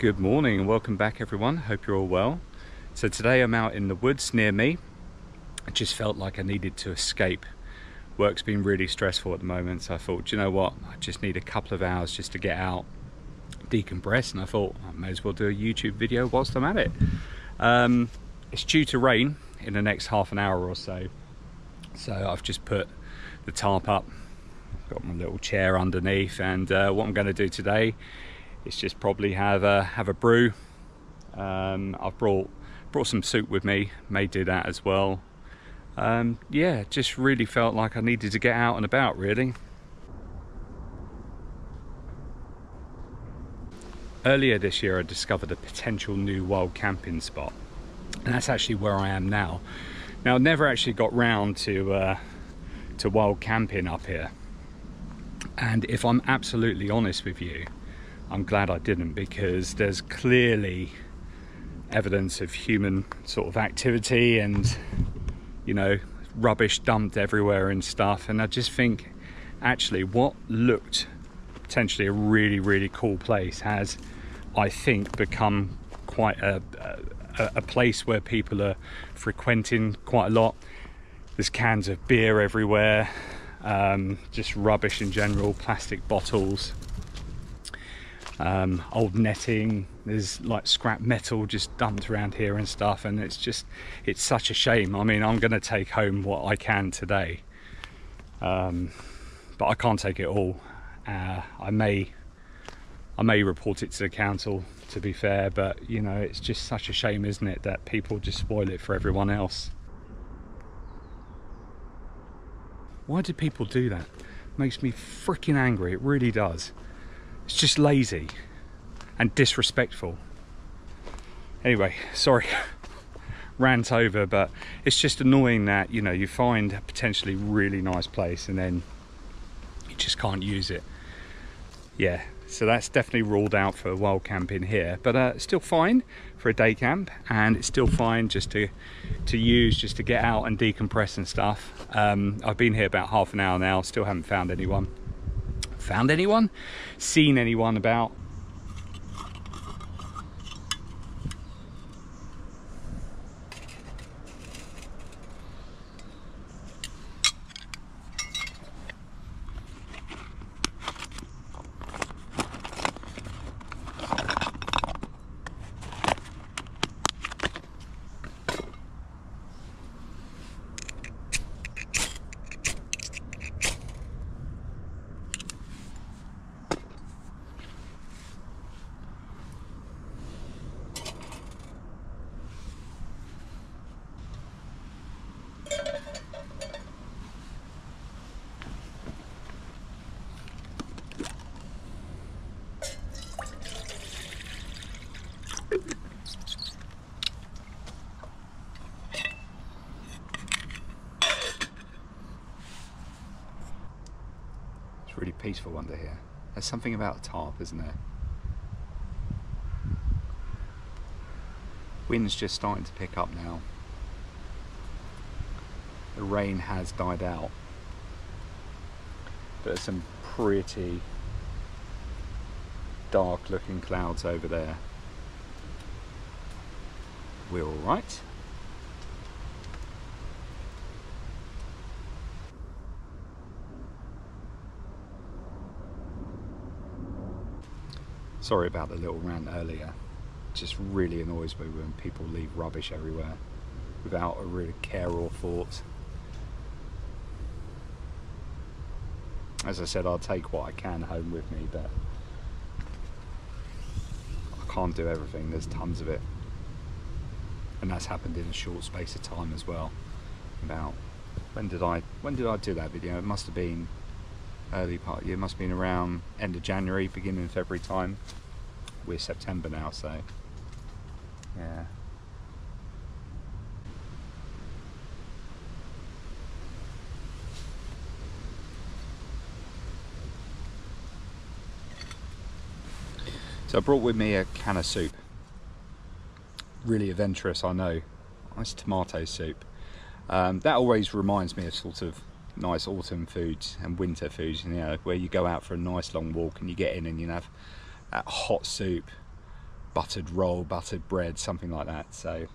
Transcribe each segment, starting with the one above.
Good morning and welcome back everyone, hope you're all well. So today I'm out in the woods near me. I just felt like I needed to escape. Work's been really stressful at the moment, so I thought, do you know what, I just need a couple of hours just to get out, decompress, and I thought I may as well do a YouTube video whilst I'm at it. It's due to rain in the next half an hour or so, so I've just put the tarp up, got my little chair underneath, and what I'm going to do today is just probably have a brew. I've brought some soup with me, may do that as well. Yeah, just really felt like I needed to get out and about really. Earlier this year I discovered a potential new wild camping spot, and that's actually where I am now. Now I never actually got round to wild camping up here, and if I'm absolutely honest with you, I'm glad I didn't, because there's clearly evidence of human sort of activity and, you know, rubbish dumped everywhere and stuff. And I just think actually what looked potentially a really cool place has, I think, become quite a place where people are frequenting quite a lot. There's cans of beer everywhere, just rubbish in general, plastic bottles, old netting, there's like scrap metal just dumped around here and stuff, and it's such a shame. I mean, I'm going to take home what I can today, but I can't take it all. I may report it to the council, to be fair, but you know, it's just such a shame, isn't it, that people just spoil it for everyone else. Why do people do that? It makes me freaking angry, it really does. It's just lazy and disrespectful. Anyway, sorry, rant over, but it's just annoying that, you know, you find a potentially really nice place and then you just can't use it. Yeah, so that's definitely ruled out for wild camping here, but it's still fine for a day camp, and it's still fine just to use, just to get out and decompress and stuff. I've been here about half an hour now, still haven't found anyone. Seen anyone about. Really peaceful under here. There's something about a tarp, isn't there? Wind's just starting to pick up now. The rain has died out, but there's some pretty dark looking clouds over there. We're all right. Sorry about the little rant earlier. It just really annoys me when people leave rubbish everywhere without a real care or thought. As I said, I'll take what I can home with me, but I can't do everything. There's tons of it, and that's happened in a short space of time as well. About when did I do that video? It must have been early part of the year. It must have been around end of January, beginning of February time. We're September now, so yeah. So I brought with me a can of soup. Really adventurous, I know. Nice tomato soup. That always reminds me of sort of nice autumn foods and winter foods, you know, where you go out for a nice long walk and you get in and you have that hot soup buttered roll, buttered bread, something like that. So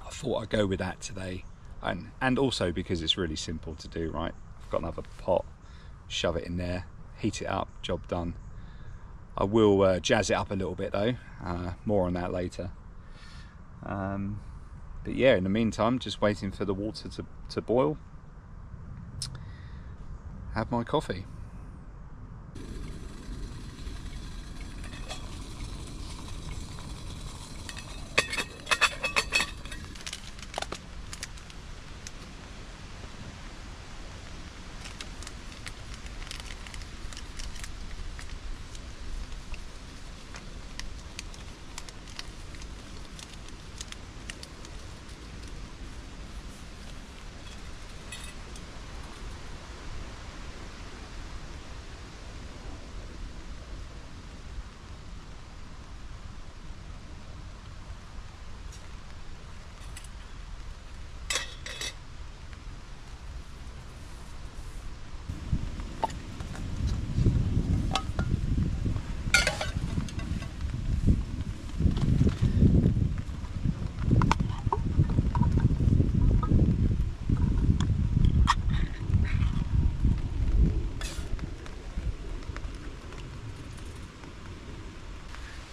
I thought I'd go with that today, and also because it's really simple to do, right? I've got another pot, shove it in there, heat it up, job done. I will jazz it up a little bit though, more on that later. But yeah, in the meantime, just waiting for the water to boil. Have my coffee.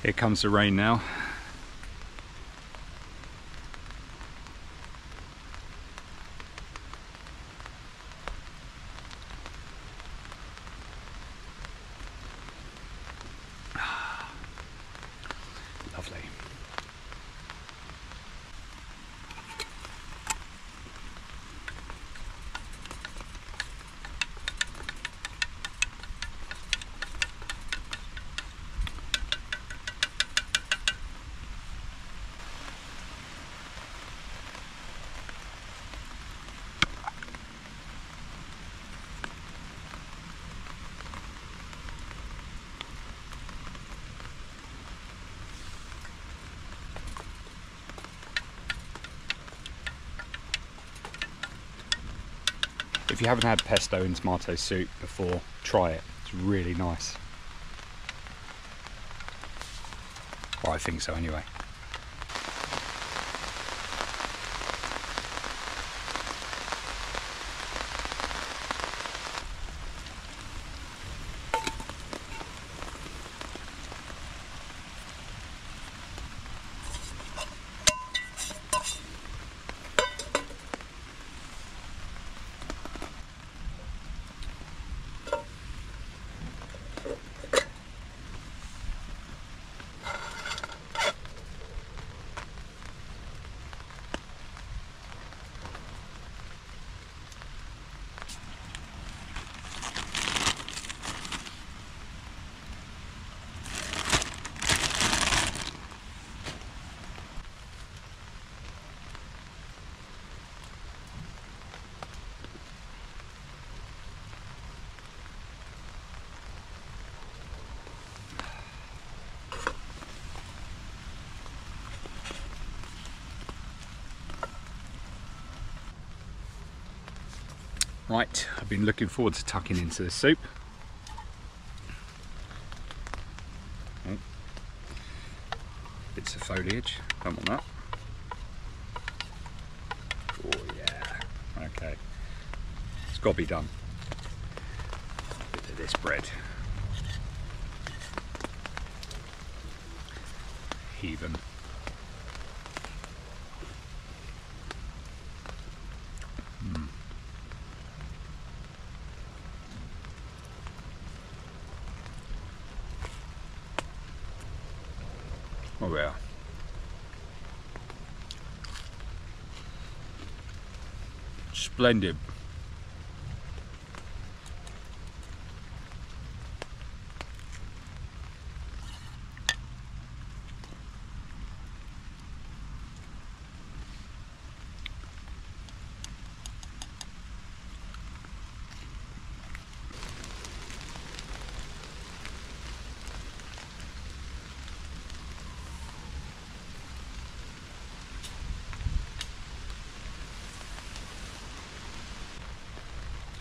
Here comes the rain now. Lovely. If you haven't had pesto and tomato soup before, try it. It's really nice. Or I think so anyway. Right, I've been looking forward to tucking into the soup. Oh. Bits of foliage, don't want that. Oh yeah, okay. It's got to be done. A bit of this bread. Heathen. Oh yeah. Splendid.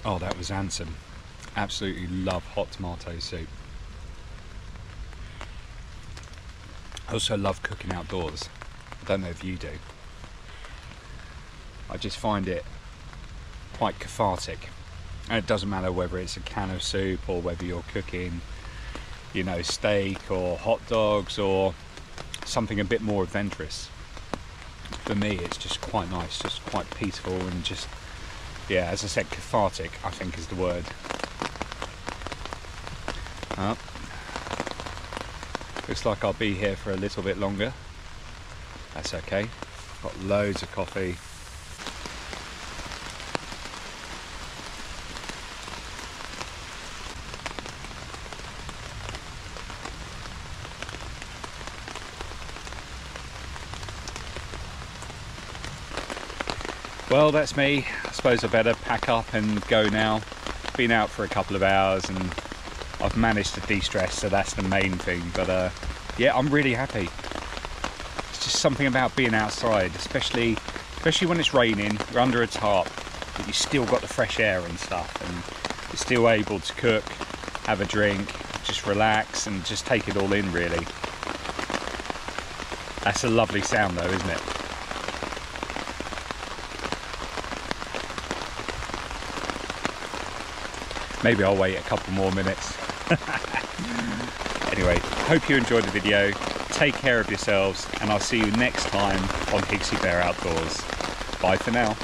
Oh, that was handsome. Absolutely love hot tomato soup. also love cooking outdoors. I don't know if you do. I just find it quite cathartic. And it doesn't matter whether it's a can of soup or whether you're cooking, you know, steak or hot dogs or something a bit more adventurous. For me, it's just quite nice, just quite peaceful and just, yeah, as I said, cathartic, I think is the word. Looks like I'll be here for a little bit longer. That's okay. Got loads of coffee. Well, that's me. I suppose I better pack up and go now. Been out for a couple of hours and I've managed to de-stress, so that's the main thing. But yeah, I'm really happy. It's just something about being outside, especially when it's raining, you're under a tarp, but you still got the fresh air and stuff, and you're still able to cook, have a drink, just relax and just take it all in, really. That's a lovely sound though, isn't it? Maybe I'll wait a couple more minutes. Anyway, hope you enjoyed the video. Take care of yourselves, and I'll see you next time on Higgsybear Outdoors. Bye for now.